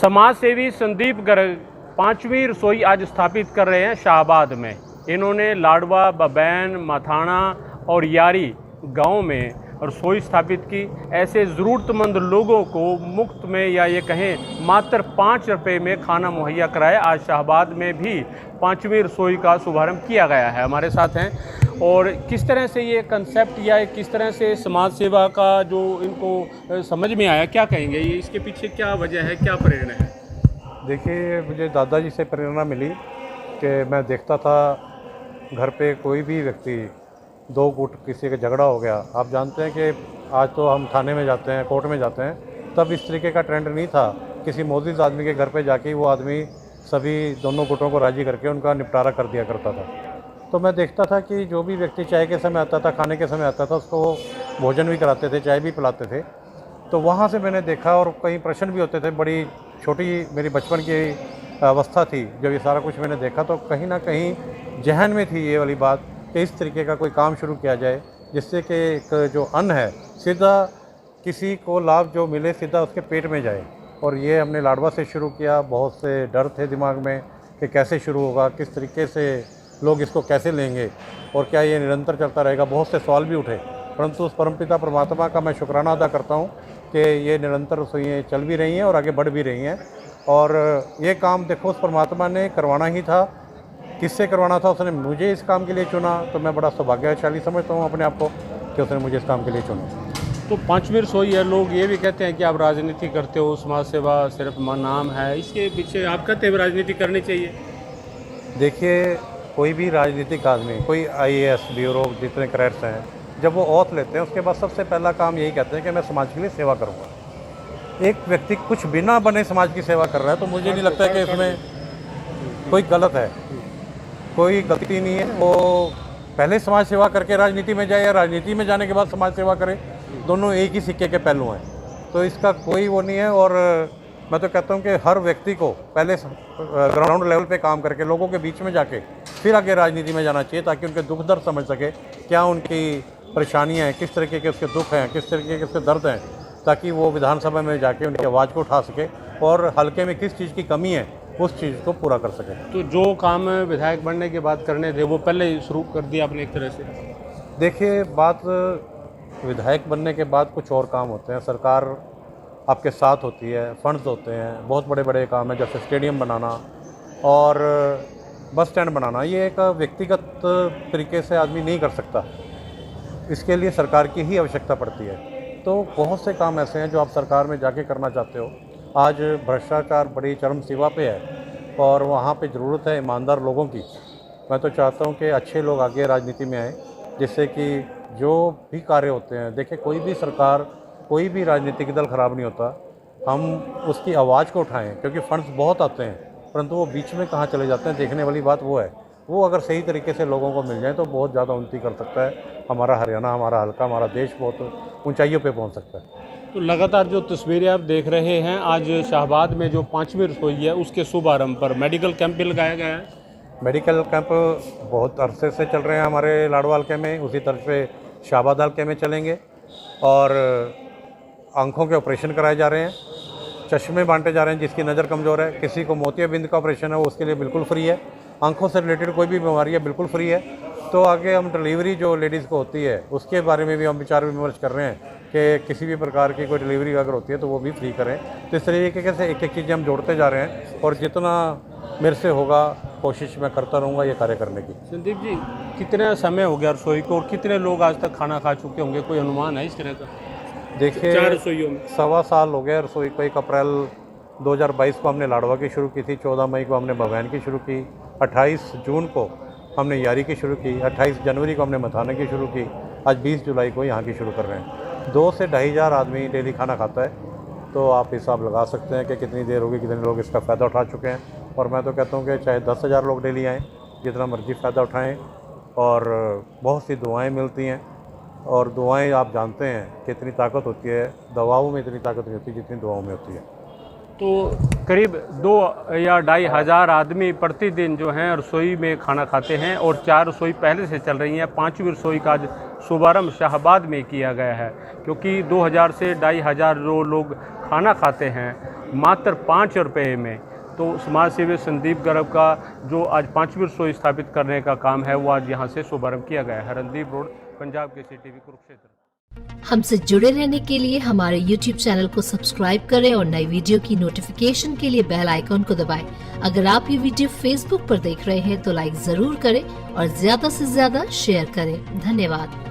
समाज सेवी संदीप गर्ग 5वीं रसोई आज स्थापित कर रहे हैं शाहबाद में। इन्होंने लाडवा, बबैन, मथाना और यारी गांव में रसोई स्थापित की। ऐसे ज़रूरतमंद लोगों को मुफ्त में या ये कहें मात्र 5 रुपये में खाना मुहैया कराया। आज शाहबाद में भी 5वीं रसोई का शुभारंभ किया गया है। हमारे साथ हैं और किस तरह से ये कंसेप्ट या किस तरह से समाज सेवा का जो इनको समझ में आया, क्या कहेंगे, ये इसके पीछे क्या वजह है, क्या प्रेरणा है? देखिए, मुझे दादाजी से प्रेरणा मिली कि मैं देखता था घर पे कोई भी व्यक्ति दो गुट किसी का झगड़ा हो गया। आप जानते हैं कि आज तो हम थाने में जाते हैं, कोर्ट में जाते हैं, तब इस तरीके का ट्रेंड नहीं था। किसी मोजिज़ आदमी के घर पे जाके वो आदमी सभी दोनों गुटों को राज़ी करके उनका निपटारा कर दिया करता था। तो मैं देखता था कि जो भी व्यक्ति चाय के समय आता था, खाने के समय आता था, उसको भोजन भी कराते थे, चाय भी पिलाते थे। तो वहाँ से मैंने देखा और कई प्रश्न भी होते थे। बड़ी छोटी मेरी बचपन की अवस्था थी जब ये सारा कुछ मैंने देखा, तो कहीं ना कहीं जहन में थी ये वाली बात कि इस तरीके का कोई काम शुरू किया जाए जिससे कि एक जो अन्न है सीधा किसी को लाभ जो मिले सीधा उसके पेट में जाए। और ये हमने लाडवा से शुरू किया। बहुत से डर थे दिमाग में कि कैसे शुरू होगा, किस तरीके से लोग इसको कैसे लेंगे और क्या ये निरंतर चलता रहेगा। बहुत से सवाल भी उठे, परंतु उस परमपिता परमात्मा का मैं शुक्राना अदा करता हूँ कि ये निरंतर रसोइयाँ चल भी रही हैं और आगे बढ़ भी रही हैं। और ये काम देखो उस परमात्मा ने करवाना ही था। किससे करवाना था? उसने मुझे इस काम के लिए चुना, तो मैं बड़ा सौभाग्यशाली समझता हूँ अपने आप को कि उसने मुझे इस काम के लिए चुना। तो 5वीं रसोई है, लोग ये भी कहते हैं कि आप राजनीति करते हो, समाज सेवा सिर्फ नाम है, इसके पीछे आप कहते हैं राजनीति करनी चाहिए? देखिए, कोई भी राजनीतिक आदमी, कोई IAS ब्यूरो जितने कैडर्स हैं, जब वो ओथ लेते हैं उसके बाद सबसे पहला काम यही कहते हैं कि मैं समाज के लिए सेवा करूँगा। एक व्यक्ति कुछ बिना बने समाज की सेवा कर रहा है तो मुझे नहीं लगता कि इसमें कोई गलत है, कोई गलती नहीं है। वो पहले समाज सेवा करके राजनीति में जाए या राजनीति में जाने के बाद समाज सेवा करे, दोनों एक ही सिक्के के पहलू हैं। तो इसका कोई वो नहीं है। और मैं तो कहता हूँ कि हर व्यक्ति को पहले ग्राउंड लेवल पे काम करके लोगों के बीच में जाके फिर आगे राजनीति में जाना चाहिए, ताकि उनके दुख दर्द समझ सके, क्या उनकी परेशानियाँ हैं, किस तरीके के उसके दुख हैं, किस तरीके के उसके दर्द हैं, ताकि वो विधानसभा में जाके उनकी आवाज़ को उठा सके और हल्के में किस चीज़ की कमी है उस चीज़ को पूरा कर सके। तो जो काम विधायक बनने के बाद करने थे वो पहले ही शुरू कर दिया आपने एक तरह से? देखिए, बात विधायक बनने के बाद कुछ और काम होते हैं। सरकार आपके साथ होती है, फंड्स होते हैं, बहुत बड़े बड़े काम हैं जैसे स्टेडियम बनाना और बस स्टैंड बनाना। ये एक व्यक्तिगत तरीके से आदमी नहीं कर सकता, इसके लिए सरकार की ही आवश्यकता पड़ती है। तो बहुत से काम ऐसे हैं जो आप सरकार में जाके करना चाहते हो। आज भ्रष्टाचार बड़ी चरम सीमा पे है और वहाँ पे ज़रूरत है ईमानदार लोगों की। मैं तो चाहता हूँ कि अच्छे लोग आगे राजनीति में आएँ, जिससे कि जो भी कार्य होते हैं, देखिए कोई भी सरकार, कोई भी राजनीतिक दल ख़राब नहीं होता। हम उसकी आवाज़ को उठाएं, क्योंकि फंड्स बहुत आते हैं परंतु वो बीच में कहाँ चले जाते हैं, देखने वाली बात वो है। वो अगर सही तरीके से लोगों को मिल जाए तो बहुत ज़्यादा उन्नति कर सकता है हमारा हरियाणा, हमारा हल्का, हमारा देश बहुत ऊंचाइयों पे पहुंच सकता है। तो लगातार जो तस्वीरें आप देख रहे हैं, आज शाहबाद में जो 5वीं रसोई है उसके शुभारंभ पर मेडिकल कैंप भी लगाया गया है। मेडिकल कैंप बहुत अरसे से चल रहे हैं हमारे लाडवा हल्के में, उसी तरह से शाहबाद हल्के में चलेंगे। और आँखों के ऑपरेशन कराए जा रहे हैं, चश्मे बांटे जा रहे हैं। जिसकी नज़र कमज़ोर है, किसी को मोतियाबिंद का ऑपरेशन है, वो उसके लिए बिल्कुल फ्री है। आँखों से रिलेटेड कोई भी बीमारी है बिल्कुल फ्री है। तो आगे हम डिलीवरी जो लेडीज़ को होती है उसके बारे में भी हम विचार विमर्श कर रहे हैं कि किसी भी प्रकार की कोई डिलीवरी अगर होती है तो वो भी फ्री करें। तो इस तरीके से एक एक चीज़ें हम जोड़ते जा रहे हैं और जितना मेरे से होगा कोशिश मैं करता रहूँगा ये कार्य करने की। संदीप जी, कितना समय हो गया रसोई को और कितने लोग आज तक खाना खा चुके होंगे, कोई अनुमान है इस तरह का? देखिए, 4 रसोइयों में 1.25 साल हो गया रसोई को। 1 अप्रैल 2022 को हमने लाडवा की शुरू की थी, 14 मई को हमने बबैन की शुरू की, 28 जून को हमने यारी की शुरू की, 28 जनवरी को हमने मथाना की शुरू की, आज 20 जुलाई को यहाँ की शुरू कर रहे हैं। 2 से 2,500 आदमी डेली खाना खाता है। तो आप हिसाब लगा सकते हैं कि कितनी देर होगी, कितने लोग इसका फ़ायदा उठा चुके हैं। और मैं तो कहता हूँ कि चाहे 10,000 लोग डेली आएँ, जितना मर्जी फ़ायदा उठाएँ। और बहुत सी दुआएँ मिलती हैं और दुआएँ आप जानते हैं कितनी ताकत होती है। दवाओं में इतनी ताकत नहीं होती जितनी दुआओं में होती है। तो करीब 2 या 2,500 आदमी प्रतिदिन जो हैं रसोई में खाना खाते हैं और 4 रसोई पहले से चल रही हैं। 5वीं रसोई का आज शुभारंभ शाहबाद में किया गया है, क्योंकि 2000 से 2500 लोग खाना खाते हैं मात्र 5 रुपये में। तो समाज सेवी संदीप गर्ग का जो आज 5वीं रसोई स्थापित करने का काम है वो आज यहाँ से शुभारंभ किया गया है। Randeep road, Punjab Kesari TV, Kurukshetra. हमसे जुड़े रहने के लिए हमारे YouTube चैनल को सब्सक्राइब करें और नई वीडियो की नोटिफिकेशन के लिए बेल आइकॉन को दबाएं। अगर आप ये वीडियो Facebook पर देख रहे हैं तो लाइक जरूर करें और ज्यादा से ज्यादा शेयर करें। धन्यवाद।